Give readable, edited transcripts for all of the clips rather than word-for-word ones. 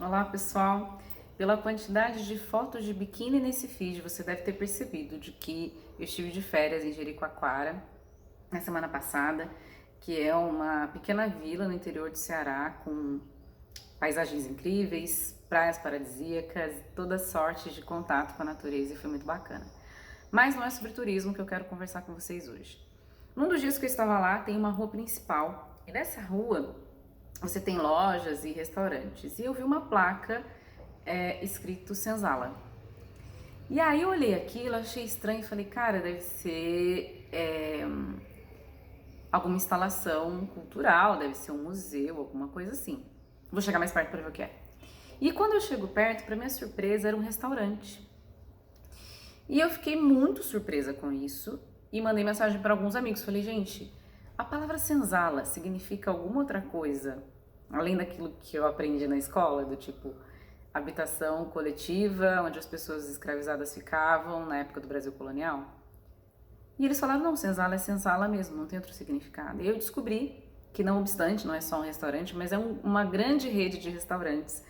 Olá, pessoal. Pela quantidade de fotos de biquíni nesse feed, você deve ter percebido de que eu estive de férias em Jericoacoara na semana passada, que é uma pequena vila no interior do Ceará com paisagens incríveis, praias paradisíacas, toda sorte de contato com a natureza e foi muito bacana. Mas não é sobre turismo que eu quero conversar com vocês hoje. Num dos dias que eu estava lá, tem uma rua principal e nessa rua você tem lojas e restaurantes. E eu vi uma placa escrito Senzala. E aí eu olhei aquilo, achei estranho e falei, cara, deve ser alguma instalação cultural, deve ser um museu, alguma coisa assim. Vou chegar mais perto para ver o que é. E quando eu chego perto, para minha surpresa, era um restaurante. E eu fiquei muito surpresa com isso e mandei mensagem para alguns amigos. Falei, gente, a palavra senzala significa alguma outra coisa, além daquilo que eu aprendi na escola, do tipo habitação coletiva, onde as pessoas escravizadas ficavam na época do Brasil colonial? E eles falaram, não, senzala é senzala mesmo, não tem outro significado. E eu descobri que, não obstante, não é só um restaurante, mas é uma grande rede de restaurantes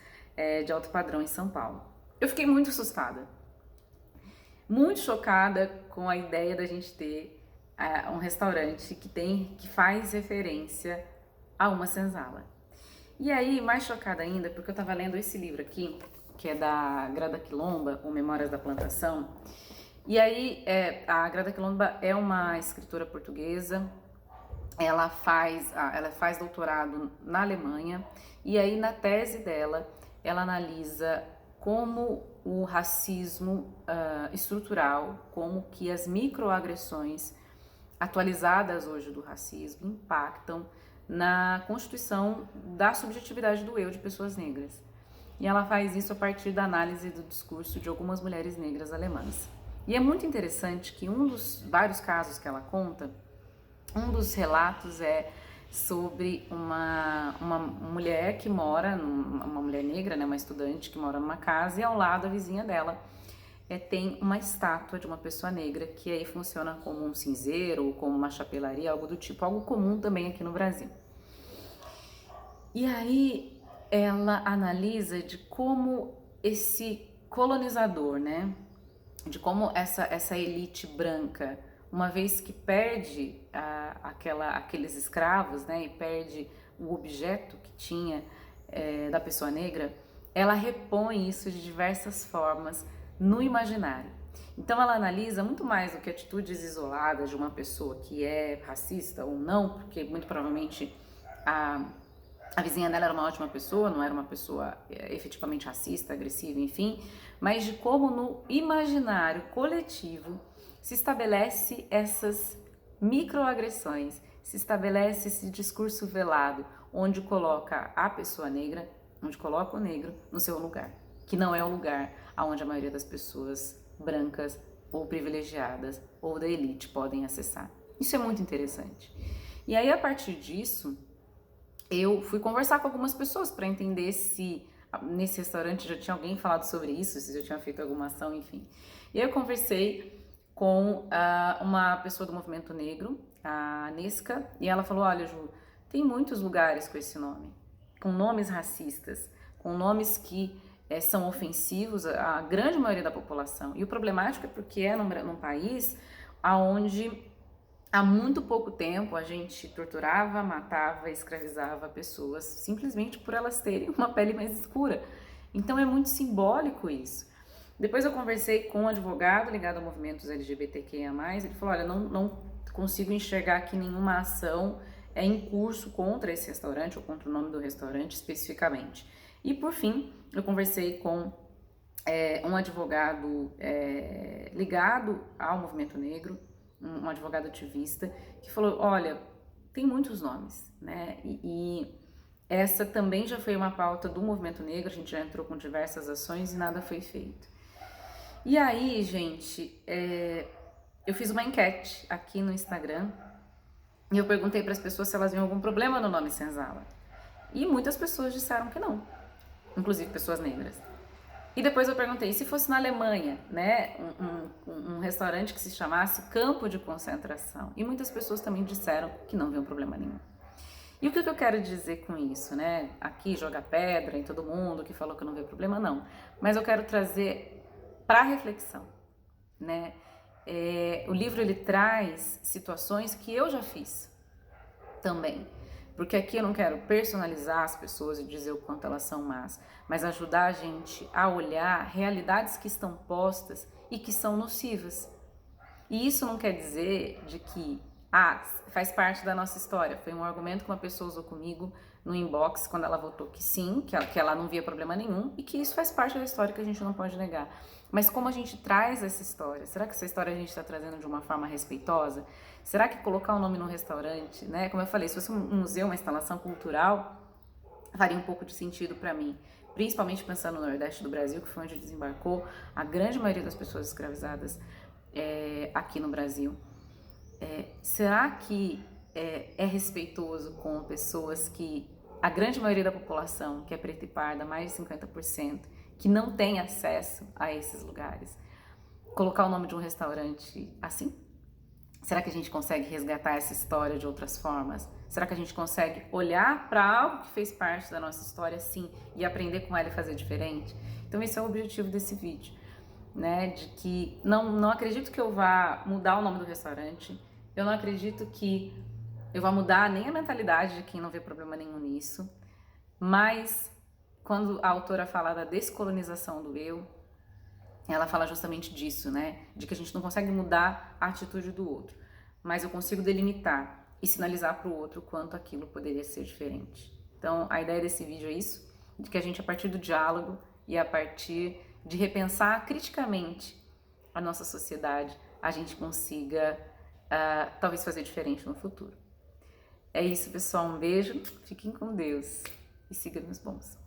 de alto padrão em São Paulo. Eu fiquei muito assustada, muito chocada com a ideia da gente ter um restaurante que faz referência a uma senzala. E aí, mais chocada ainda, porque eu tava lendo esse livro aqui, que é da Grada Quilomba, o Memórias da Plantação. E aí, a Grada Quilomba é uma escritora portuguesa, ela faz doutorado na Alemanha, e aí na tese dela, ela analisa como o racismo estrutural, como que as microagressões atualizadas hoje do racismo impactam na constituição da subjetividade do eu de pessoas negras. E ela faz isso a partir da análise do discurso de algumas mulheres negras alemãs. E é muito interessante que um dos vários casos que ela conta, um dos relatos é sobre uma mulher que mora, uma mulher negra, né, uma estudante que mora numa casa e ao lado a vizinha dela tem uma estátua de uma pessoa negra que aí funciona como um cinzeiro ou como uma chapelaria, algo do tipo, algo comum também aqui no Brasil. E aí ela analisa de como esse colonizador, né, de como essa elite branca, uma vez que perde aqueles escravos, né, e perde o objeto que tinha da pessoa negra, ela repõe isso de diversas formas no imaginário. Então ela analisa muito mais do que atitudes isoladas de uma pessoa que é racista ou não, porque muito provavelmente a vizinha dela era uma ótima pessoa, não era uma pessoa efetivamente racista, agressiva, enfim, mas de como no imaginário coletivo se estabelece essas microagressões, se estabelece esse discurso velado, onde coloca a pessoa negra, onde coloca o negro no seu lugar, que não é o lugar onde a maioria das pessoas brancas ou privilegiadas ou da elite podem acessar. Isso é muito interessante. E aí, a partir disso, eu fui conversar com algumas pessoas para entender se nesse restaurante já tinha alguém falado sobre isso, se já tinha feito alguma ação, enfim. E aí eu conversei com uma pessoa do movimento negro, a Nesca, e ela falou, olha, Ju, tem muitos lugares com esse nome, com nomes racistas, com nomes que são ofensivos à grande maioria da população. E o problemático é porque é num país onde há muito pouco tempo a gente torturava, matava, escravizava pessoas simplesmente por elas terem uma pele mais escura. Então é muito simbólico isso. Depois eu conversei com um advogado ligado a movimentos LGBTQIA+, ele falou, olha, não consigo enxergar aqui nenhuma ação em curso contra esse restaurante ou contra o nome do restaurante especificamente. E por fim, eu conversei com um advogado ligado ao movimento negro, um advogado ativista, que falou, olha, tem muitos nomes, né, e essa também já foi uma pauta do movimento negro, a gente já entrou com diversas ações e nada foi feito. E aí, gente, eu fiz uma enquete aqui no Instagram e eu perguntei para as pessoas se elas viam algum problema no nome Senzala. E muitas pessoas disseram que não, inclusive pessoas negras. E depois eu perguntei, se fosse na Alemanha, né, um restaurante que se chamasse Campo de Concentração? E muitas pessoas também disseram que não viam problema nenhum. E o que eu quero dizer com isso, né? Aqui jogar pedra em todo mundo que falou que não vê problema, não. Mas eu quero trazer para reflexão, né? O livro ele traz situações que eu já fiz também. Porque aqui eu não quero personalizar as pessoas e dizer o quanto elas são más, mas ajudar a gente a olhar realidades que estão postas e que são nocivas. E isso não quer dizer de que faz parte da nossa história. Foi um argumento que uma pessoa usou comigo no inbox quando ela votou que sim, que ela não via problema nenhum e que isso faz parte da história que a gente não pode negar. Mas como a gente traz essa história? Será que essa história a gente está trazendo de uma forma respeitosa? Será que colocar o nome num restaurante, né? Como eu falei, se fosse um museu, uma instalação cultural, faria um pouco de sentido para mim. Principalmente pensando no Nordeste do Brasil, que foi onde desembarcou a grande maioria das pessoas escravizadas aqui no Brasil. Será que é respeitoso com pessoas que a grande maioria da população, que é preta e parda, mais de 50%, que não tem acesso a esses lugares, colocar o nome de um restaurante assim? Será que a gente consegue resgatar essa história de outras formas? Será que a gente consegue olhar para algo que fez parte da nossa história assim e aprender com ela e fazer diferente? Então esse é o objetivo desse vídeo, né? De que não acredito que eu vá mudar o nome do restaurante, eu não acredito que eu vá mudar nem a mentalidade de quem não vê problema nenhum nisso, mas quando a autora fala da descolonização do eu, ela fala justamente disso, né? De que a gente não consegue mudar a atitude do outro, mas eu consigo delimitar e sinalizar para o outro quanto aquilo poderia ser diferente. Então, a ideia desse vídeo é isso, de que a gente, a partir do diálogo e a partir de repensar criticamente a nossa sociedade, a gente consiga talvez fazer diferente no futuro. É isso, pessoal. Um beijo, fiquem com Deus e sigam nos bons.